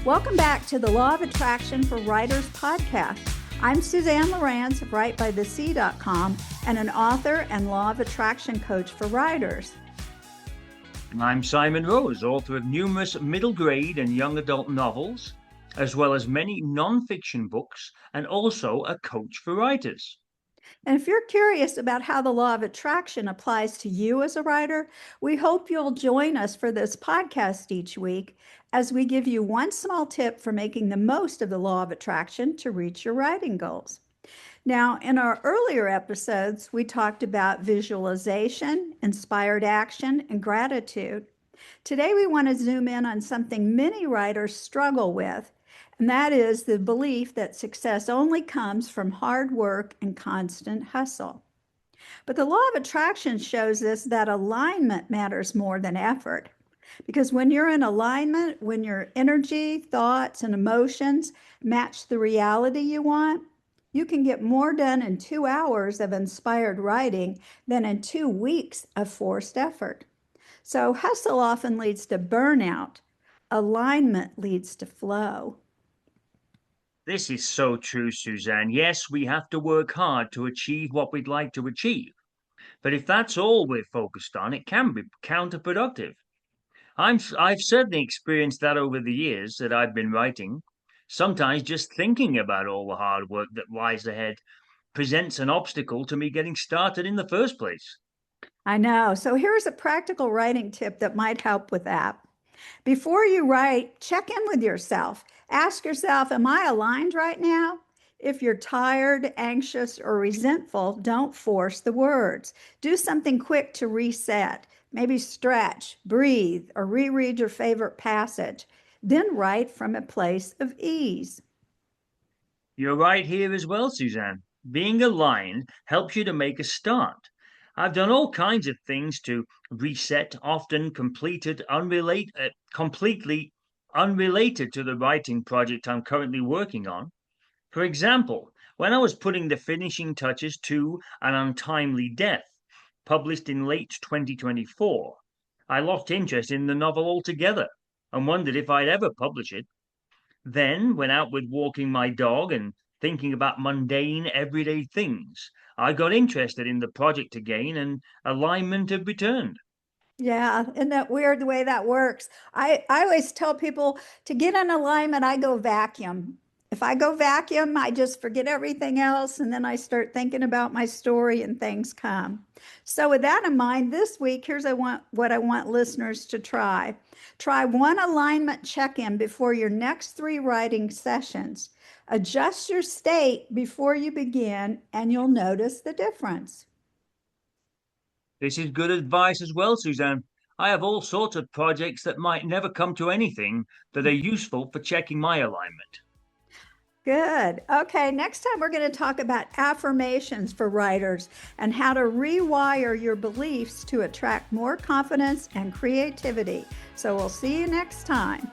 Welcome back to the Law of Attraction for Writers podcast. I'm Suzanne Lorance of WriteByTheSea.com and an author and Law of Attraction coach for writers. And I'm Simon Rose, author of numerous middle grade and young adult novels, as well as many non-fiction books, and also a coach for writers. And if you're curious about how the law of attraction applies to you as a writer, we hope you'll join us for this podcast each week as we give you one small tip for making the most of the law of attraction to reach your writing goals. Now, in our earlier episodes, we talked about visualization, inspired action, and gratitude. Today, we want to zoom in on something many writers struggle with, and that is the belief that success only comes from hard work and constant hustle. But the law of attraction shows us that alignment matters more than effort. Because when you're in alignment, when your energy, thoughts, and emotions match the reality you want, you can get more done in 2 hours of inspired writing than in 2 weeks of forced effort. So hustle often leads to burnout. Alignment leads to flow. This is so true, Suzanne. Yes, we have to work hard to achieve what we'd like to achieve. But if that's all we're focused on, it can be counterproductive. I've certainly experienced that over the years that I've been writing. Sometimes just thinking about all the hard work that lies ahead presents an obstacle to me getting started in the first place. I know. So here's a practical writing tip that might help with that. Before you write, check in with yourself. Ask yourself, am I aligned right now? If you're tired, anxious, or resentful, don't force the words. Do something quick to reset. Maybe stretch, breathe, or reread your favorite passage. Then write from a place of ease. You're right here as well, Suzanne. Being aligned helps you to make a start. I've done all kinds of things to reset, often completely unrelated to the writing project I'm currently working on. For example, when I was putting the finishing touches to An Untimely Death, published in late 2024, I lost interest in the novel altogether and wondered if I'd ever publish it. Then, when out with walking my dog and thinking about mundane, everyday things, I got interested in the project again and alignment had returned. Yeah, isn't that weird the way that works? I always tell people to get in alignment, I go vacuum. If I go vacuum, I just forget everything else, and then I start thinking about my story and things come. So with that in mind, this week, here's what I want listeners to try. Try one alignment check-in before your next 3 writing sessions. Adjust your state before you begin, and you'll notice the difference. This is good advice as well, Suzanne. I have all sorts of projects that might never come to anything that are useful for checking my alignment. Good. Okay, next time we're going to talk about affirmations for writers and how to rewire your beliefs to attract more confidence and creativity. So we'll see you next time.